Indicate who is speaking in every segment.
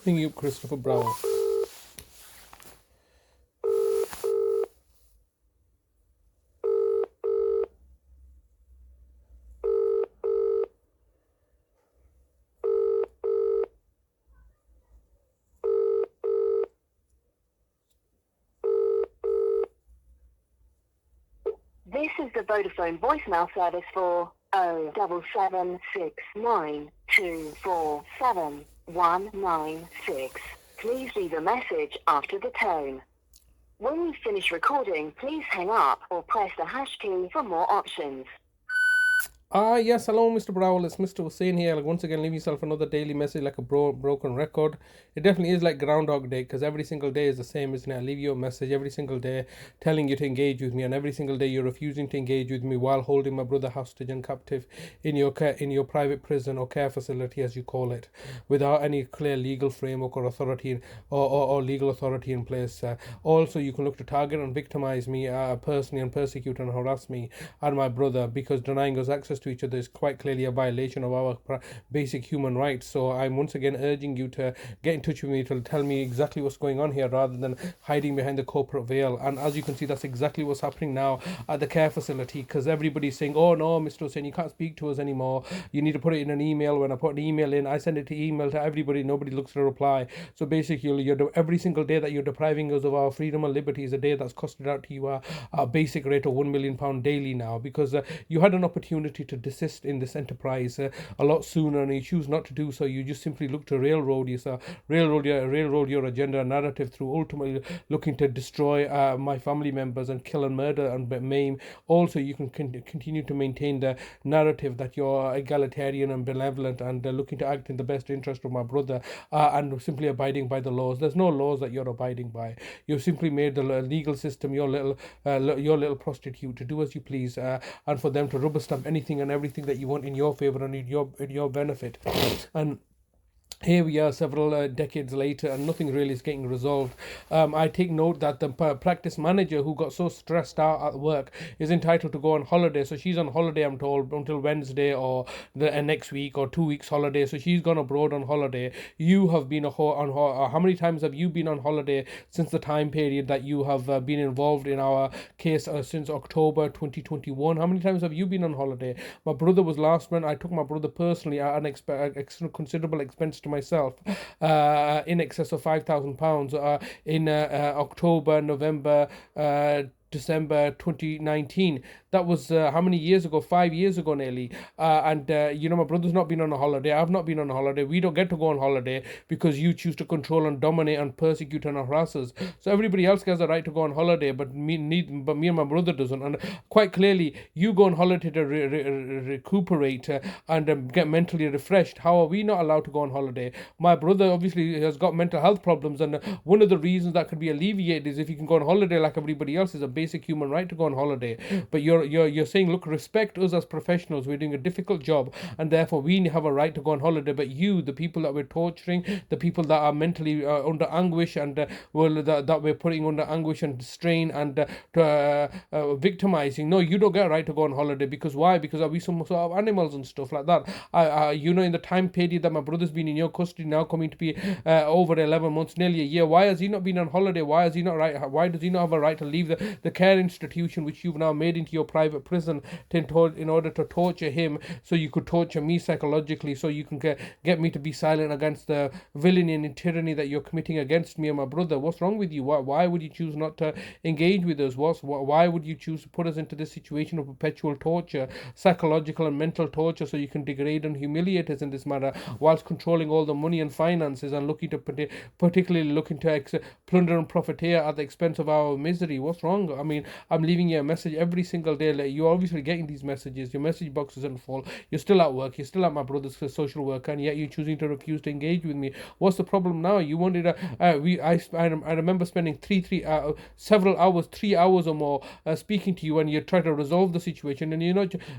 Speaker 1: Ring you, Christopher Browell.
Speaker 2: This is the Vodafone voicemail service for 07769247196. Please leave a message after the tone. When you finish recording, please hang up or press the hash key for more options.
Speaker 1: Yes, hello, Mr. Browell. It's Mr. Hussein here. Like, once again, leave yourself another daily message like a broken record. It definitely is like Groundhog Day, because every single day is the same, isn't it? I leave you a message every single day telling you to engage with me, and every single day you're refusing to engage with me while holding my brother hostage and captive in your private prison or care facility, as you call it, without any clear legal framework or authority or legal authority in place. Also, you can look to target and victimize me personally and persecute and harass me and my brother, because denying us access to each other is quite clearly a violation of our basic human rights. So I'm once again urging you to get in touch with me to tell me exactly what's going on here, rather than hiding behind the corporate veil. And as you can see, that's exactly what's happening now at the care facility, because everybody's saying, oh no, Mr. Hussein, you can't speak to us anymore, you need to put it in an email. When I put an email in, I send it to email to everybody, nobody looks to reply. So basically, every single day that you're depriving us of our freedom and liberty is a day that's costed out to you a basic rate of £1 million daily now, because you had an opportunity to desist in this enterprise a lot sooner, and you choose not to do so. You just simply look to railroad your agenda and narrative through ultimately looking to destroy my family members and kill and murder and maim. Also, you can continue to maintain the narrative that you're egalitarian and benevolent and looking to act in the best interest of my brother and simply abiding by the laws. There's no laws that you're abiding by. You've simply made the legal system your little prostitute to do as you please, and for them to rubber stamp anything and everything that you want in your favor and in your benefit. And here we are several decades later, and nothing really is getting resolved. I take note that the practice manager who got so stressed out at work is entitled to go on holiday. So she's on holiday, I'm told, until Wednesday or the next week, or 2 weeks holiday. So she's gone abroad on holiday. You have been how many times have you been on holiday since the time period that you have been involved in our case since October 2021? How many times have you been on holiday? My brother was last when I took my brother personally at an considerable expense to myself, in excess of £5,000 in October, November, December 2019. That was how many years ago? 5 years ago nearly. And my brother's not been on a holiday. I've not been on a holiday. We don't get to go on holiday because you choose to control and dominate and persecute and harass us. So everybody else has a right to go on holiday, but me and my brother doesn't. And quite clearly, you go on holiday to recuperate and get mentally refreshed. How are we not allowed to go on holiday? My brother obviously has got mental health problems, and one of the reasons that could be alleviated is if you can go on holiday like everybody else. Is a basic human right to go on holiday. But you're saying, look, respect us as professionals. We're doing a difficult job, and therefore we have a right to go on holiday. But you, the people that we're torturing, the people that are mentally under anguish and that we're putting under anguish and strain and victimizing, no, you don't get a right to go on holiday. Because why? Because are we some sort of animals and stuff like that? In the time period that my brother's been in your custody, now coming to be over 11 months, nearly a year, why has he not been on holiday? Why does he not have a right to leave the care institution which you've now made into your private prison in order to torture him, so you could torture me psychologically, so you can get me to be silent against the villainy and tyranny that you're committing against me and my brother? What's wrong with you? Why would you choose not to engage with us? Why would you choose to put us into this situation of perpetual torture, psychological and mental torture, so you can degrade and humiliate us in this manner, whilst controlling all the money and finances and particularly looking to plunder and profiteer at the expense of our misery? What's wrong? I mean, I'm leaving you a message every single day. Like, you're obviously getting these messages. Your message box isn't full. You're still at work. You're still at my brother's social worker, and yet you're choosing to refuse to engage with me. What's the problem now? You wanted I remember spending several hours, 3 hours or more, speaking to you, and you try to resolve the situation. And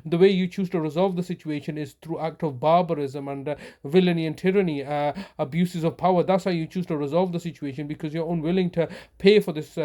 Speaker 1: the way you choose to resolve the situation is through act of barbarism and villainy and tyranny, abuses of power. That's how you choose to resolve the situation, because you're unwilling to pay for this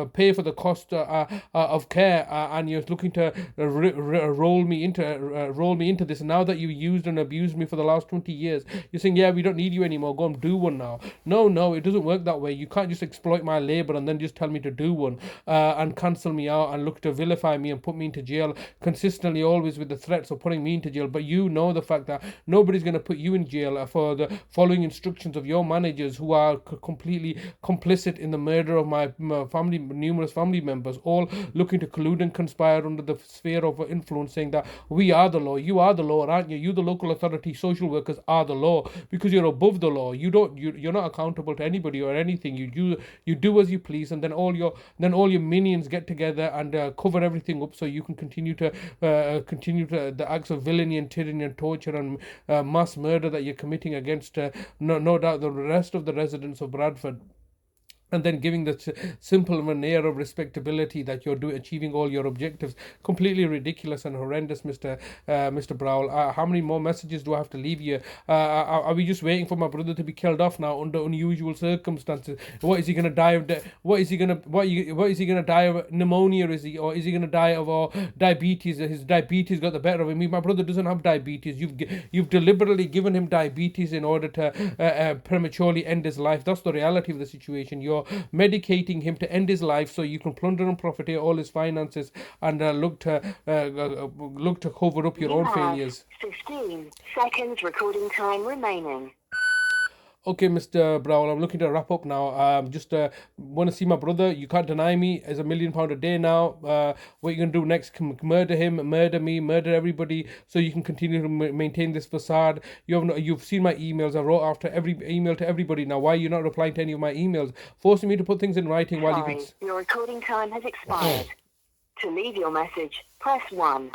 Speaker 1: pay for the cost of care, and you're looking to roll me into this. Now that you've used and abused me for the last 20 years, you're saying, yeah, we don't need you anymore, go and do one now. No, it doesn't work that way. You can't just exploit my labor and then just tell me to do one, and cancel me out and look to vilify me and put me into jail consistently, always with the threats of putting me into jail. But you know the fact that nobody's going to put you in jail for the following instructions of your managers, who are completely complicit in the murder of my family, numerous family members, all looking to collude and conspire under the sphere of influence, saying that we are the law. You are the law, aren't you? You, the local authority, social workers, are the law, because you're above the law. You're not accountable to anybody or anything. You do as you please, and then all your minions get together and cover everything up, so you can continue to the acts of villainy and tyranny and torture and mass murder that you're committing against no doubt the rest of the residents of Bradford, and then giving the simple veneer of respectability that you're achieving all your objectives. Completely ridiculous and horrendous, Mr. Browell. How many more messages do I have to leave you? Are we just waiting for my brother to be killed off now under unusual circumstances? What is he going to die of? What is he going to die of? Pneumonia, is he, or is he going to die of diabetes? His diabetes got the better of him. My brother doesn't have diabetes. You've deliberately given him diabetes in order to prematurely end his life. That's the reality of the situation. You're medicating him to end his life so you can plunder and profiteer all his finances, and look to cover up your own failures.
Speaker 2: 15 seconds recording time remaining.
Speaker 1: Okay, Mr. Browell, I'm looking to wrap up now. Just want to see my brother. You can't deny me. It's £1 million a day now. What are you going to do next? Murder him, murder me, murder everybody, so you can continue to maintain this facade. You've seen my emails. I wrote after every email to everybody. Now, why are you not replying to any of my emails? Forcing me to put things in writing while you can...
Speaker 2: Your recording time has expired. To leave your message, press 1.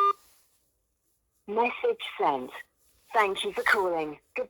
Speaker 2: Message sent. Thank you for calling. Good.